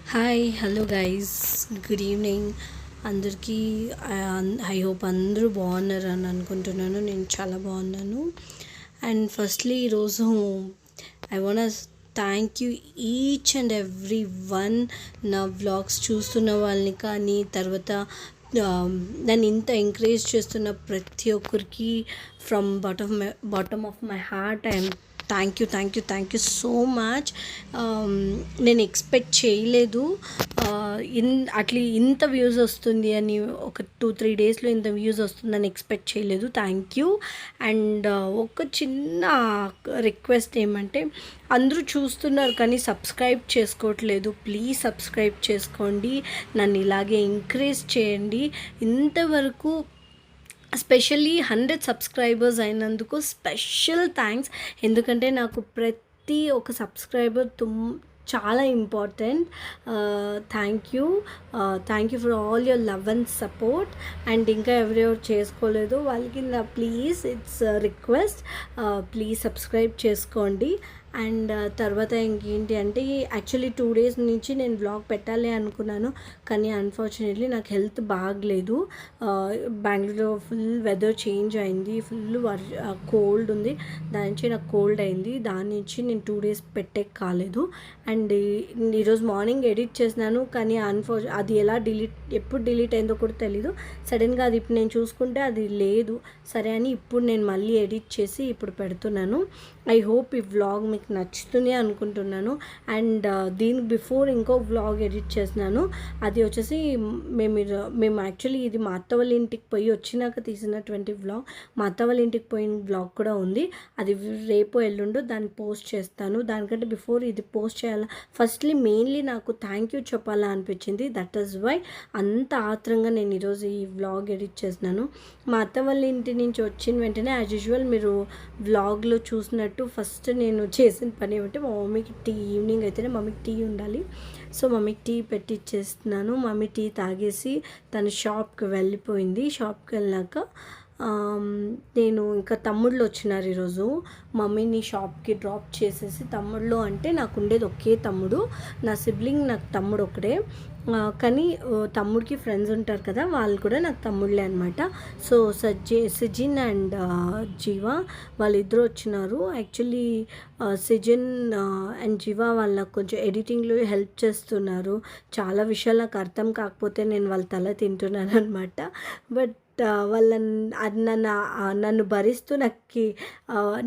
Hi hello guys, good evening అందరికీ. I hope అందరూ బాగున్నారు అని అనుకుంటున్నాను. నేను చాలా బాగున్నాను. అండ్ ఫస్ట్లీ ఈరోజు I want thank you each and every one. నా వ్లాగ్స్ చూస్తున్న వాళ్ళని కానీ తర్వాత నన్ను ఇంత ఎంకరేజ్ చేస్తున్న ప్రతి ఒక్కరికి from bottom of my heart I'm thank you so much. నేను ఎక్స్పెక్ట్ చేయలేదు ఇంత వ్యూస్ వస్తుంది అని. ఒక 2-3 డేస్లో ఇంత వ్యూస్ వస్తుందని ఎక్స్పెక్ట్ చేయలేదు. Thank you. అండ్ ఒక చిన్న రిక్వెస్ట్ ఏమంటే, అందరూ చూస్తున్నారు కానీ సబ్స్క్రైబ్ చేసుకోవట్లేదు. ప్లీజ్ సబ్స్క్రైబ్ చేసుకోండి, నన్ను ఇలాగే ఎంకరేజ్ చేయండి. ఇంతవరకు స్పెషల్లీ 100 సబ్స్క్రైబర్స్ అయినందుకు స్పెషల్ థ్యాంక్స్. ఎందుకంటే నాకు ప్రతి ఒక్క సబ్స్క్రైబర్ చాలా important. Thank you for all your love and support. And ఇంకా ఎవరెవరు చేసుకోలేదు వాళ్ళకి నా please it's request, please subscribe చేసుకోండి. అండ్ తర్వాత ఇంకేంటి అంటే, యాక్చువల్లీ 2 డేస్ నుంచి నేను వ్లాగ్ పెట్టాలి అనుకున్నాను కానీ అన్ఫార్చునేట్లీ నాకు హెల్త్ బాగలేదు. బెంగళూరులో ఫుల్ వెదర్ చేంజ్ అయింది, ఫుల్ కోల్డ్ ఉంది. దాని నుంచి నాకు కోల్డ్ అయింది, దాని నుంచి నేను 2 డేస్ పెట్టే కాలేదు. అండ్ ఈరోజు మార్నింగ్ ఎడిట్ చేసినాను కానీ అది ఎప్పుడు డిలీట్ అయిందో కూడా తెలీదు. సడన్గా అది ఇప్పుడు నేను చూసుకుంటే అది లేదు. సరే అని ఇప్పుడు నేను మళ్ళీ ఎడిట్ చేసి ఇప్పుడు పెడుతున్నాను. ఐ హోప్ ఈ వ్లాగ్ మీకు నచ్చుతుంది అనుకుంటున్నాను. అండ్ దీనికి బిఫోర్ ఇంకో వ్లాగ్ ఎడిట్ చేసినాను. అది వచ్చేసి మేము యాక్చువల్లీ ఇది మా అత్త వాళ్ళ ఇంటికి పోయి వచ్చినాక తీసినటువంటి వ్లాగ్. మా అత్త వాళ్ళ ఇంటికి పోయిన వ్లాగ్ కూడా ఉంది, అది రేపు ఎల్లుండో దాన్ని పోస్ట్ చేస్తాను. దానికంటే బిఫోర్ ఇది పోస్ట్ చేయాలా, ఫస్ట్లీ మెయిన్లీ నాకు థ్యాంక్ యూ చెప్పాలా అనిపించింది. దట్ ఈస్ వై అంత ఆత్రంగా నేను ఈరోజు ఈ వ్లాగ్ ఎడిట్ చేసినాను. మా అత్త వాళ్ళ ఇంటి నుంచి వచ్చిన వెంటనే యాజ్ యూజువల్ మీరు వ్లాగ్లో చూసినట్టు ఫస్ట్ నేను చేసిన పని ఏమంటే, మా మమ్మీకి టీ, ఈవినింగ్ అయితేనే మమ్మీకి టీ ఉండాలి. సో మమ్మీకి టీ పెట్టి ఇచ్చేస్తున్నాను. మమ్మీ టీ తాగేసి తను షాప్కి వెళ్ళిపోయింది. షాప్కి వెళ్ళాక నేను ఇంకా తమ్ముళ్ళు వచ్చినారు ఈరోజు. మమ్మీని షాప్కి డ్రాప్ చేసేసి, తమ్ముళ్ళు అంటే నాకు ఉండేది ఒకే తమ్ముడు, నా సిబ్లింగ్ నాకు తమ్ముడు ఒకడే. కానీ తమ్ముడికి ఫ్రెండ్స్ ఉంటారు కదా, వాళ్ళు కూడా నాకు తమ్ముళ్ళే అనమాట. సో సిజిన్ అండ్ జీవా వాళ్ళిద్దరూ వచ్చినారు. యాక్చువల్లీ సిజిన్ అండ్ జీవా వాళ్ళకు కొంచెం ఎడిటింగ్లో హెల్ప్ చేస్తున్నారు. చాలా విషయాలు నాకు అర్థం కాకపోతే నేను వాళ్ళ తల తింటున్నాను అనమాట. బట్ నన్ను భరిస్తూ నాకు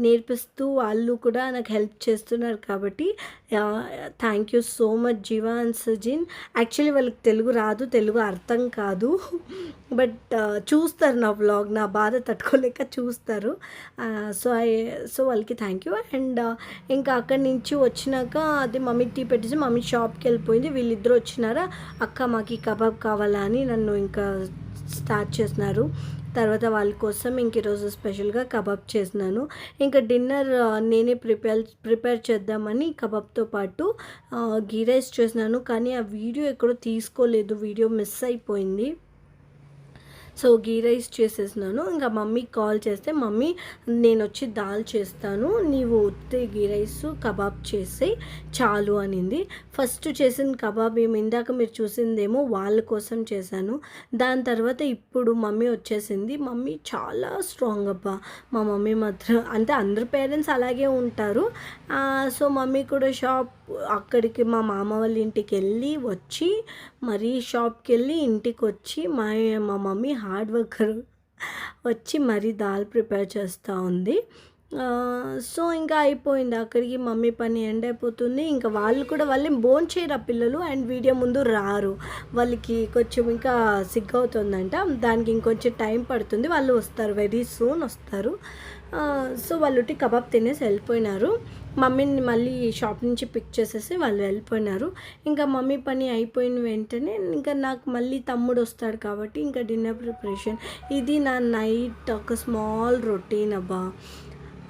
నేర్పిస్తూ వాళ్ళు కూడా నాకు హెల్ప్ చేస్తున్నారు. కాబట్టి thank you so much Jeeva and Sajin. Actually వాళ్ళకి తెలుగు రాదు, తెలుగు అర్థం కాదు, బట్ చూస్తారు నా వ్లాగ్, నా బాధ తట్టుకోలేక చూస్తారు. సో వాళ్ళకి థ్యాంక్ యూ. అండ్ ఇంకా అక్కడి నుంచి వచ్చినాక అది మమ్మీ టీ పెట్టేసి మమ్మీ షాప్కి వెళ్ళిపోయింది. వీళ్ళిద్దరూ వచ్చినారా, అక్క మాకు కబాబ్ కావాలా అని నన్ను ఇంకా స్టార్ట్ చేసినారు. తర్వాత వాళ్ళ కోసం ఇంక ఈరోజు స్పెషల్గా కబాబ్ చేసినాను. ఇంకా డిన్నర్ నేనే ప్రిపేర్ చేద్దామని కబాబ్తో పాటు గీ రైస్ చేసినాను. కానీ ఆ వీడియో ఎక్కడో తీసుకోలేదు, వీడియో మిస్ అయిపోయింది. సో గీ రైస్ చేసేసినాను. ఇంకా మమ్మీకి కాల్ చేస్తే, మమ్మీ నేను వచ్చి దాల్ చేస్తాను, నీవు ఉత్తే గీ రైస్ కబాబ్ చేసి చాలు అనింది. ఫస్ట్ చేసిన కబాబ్ ఇందాక మీరు చూసిందేమో వాళ్ళ కోసం చేశాను. దాని తర్వాత ఇప్పుడు మమ్మీ వచ్చేసింది. మమ్మీ చాలా స్ట్రాంగ్ అబ్బా. మా మమ్మీ మాత్రం అంటే అందరు పేరెంట్స్ అలాగే ఉంటారు. సో మమ్మీ కూడా అక్కడికి మా మామ వాళ్ళ ఇంటికి వెళ్ళి వచ్చి మరీ షాప్కి వెళ్ళి ఇంటికి వచ్చి మా మమ్మీ హార్డ్ వర్కర్ వచ్చి మరీ దాల్ ప్రిపేర్ చేస్తూ ఉంది. సో ఇంకా అయిపోయింది అక్కడికి మమ్మీ పని ఎండ్ అయిపోతుంది. ఇంకా వాళ్ళే భోజనం చేయరు ఆ పిల్లలు, అండ్ వీడియో ముందు రారు. వాళ్ళకి కొంచెం ఇంకా సిగ్గవుతుందంట, దానికి ఇంకొంచెం టైం పడుతుంది. వాళ్ళు వస్తారు, వెరీ సూన్ వస్తారు. సో వాళ్ళు కబాబ్ తినేసి వెళ్ళిపోయినారు. మమ్మీని మళ్ళీ షాప్ నుంచి పిక్ చేసేసి వాళ్ళు వెళ్ళిపోయినారు. ఇంకా మమ్మీ పని అయిపోయిన వెంటనే ఇంకా నాకు మళ్ళీ తమ్ముడు వస్తాడు కాబట్టి ఇంకా డిన్నర్ ప్రిపరేషన్. ఇది నా నైట్ ఒక స్మాల్ రొటీన్ అబ్బా.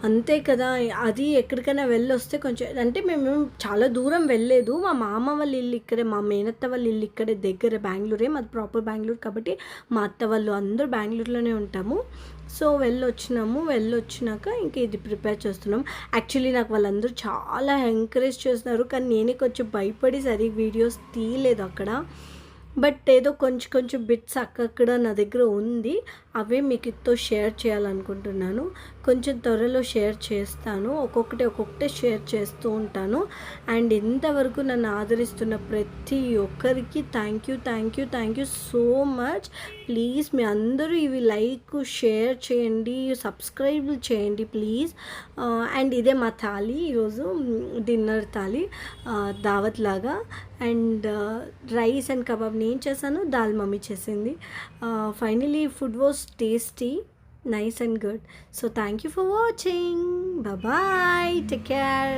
అంతే కదా! అది ఎక్కడికైనా వెళ్ళొస్తే కొంచెం అంటే మేము చాలా దూరం వెళ్ళలేదు. మా మామ వాళ్ళ ఇల్లు ఇక్కడే, మా మేనత్త వాళ్ళ ఇల్లు ఇక్కడే దగ్గర బెంగుళూరే. మాది ప్రాపర్ బెంగుళూరు కాబట్టి మా అత్త వాళ్ళు అందరూ బెంగుళూరులోనే ఉంటాము. సో వెళ్ళొచ్చినాక ఇంక ఇది ప్రిపేర్ చేస్తున్నాం. యాక్చువల్లీ నాకు వాళ్ళందరూ చాలా ఎంకరేజ్ చేస్తున్నారు. కానీ నేనే కొంచెం భయపడి సరిగ్గా వీడియోస్ తీయలేదు అక్కడ. బట్ ఏదో కొంచెం కొంచెం బిట్స్ అక్కక్కడ నా దగ్గర ఉంది. అవే మీతో షేర్ చేయాలనుకుంటున్నాను. కొంచెం త్వరలో షేర్ చేస్తాను. ఒక్కొక్కటే షేర్ చేస్తూ ఉంటాను. అండ్ ఇంతవరకు నన్ను ఆదరిస్తున్న ప్రతి ఒక్కరికి thank you so much. Please మీ అందరూ ఇవి లైక్, షేర్ చేయండి, సబ్స్క్రైబ్ చేయండి ప్లీజ్. అండ్ ఇదే మా థాలీ ఈరోజు డిన్నర్ థాలీ దావత్ లాగా. అండ్ రైస్ అండ్ కబాబ్ నేను చేశాను, దాల్ మమ్మీ చేసింది. Finally food was tasty, nice and good. So thank you for watching. Bye bye, take care.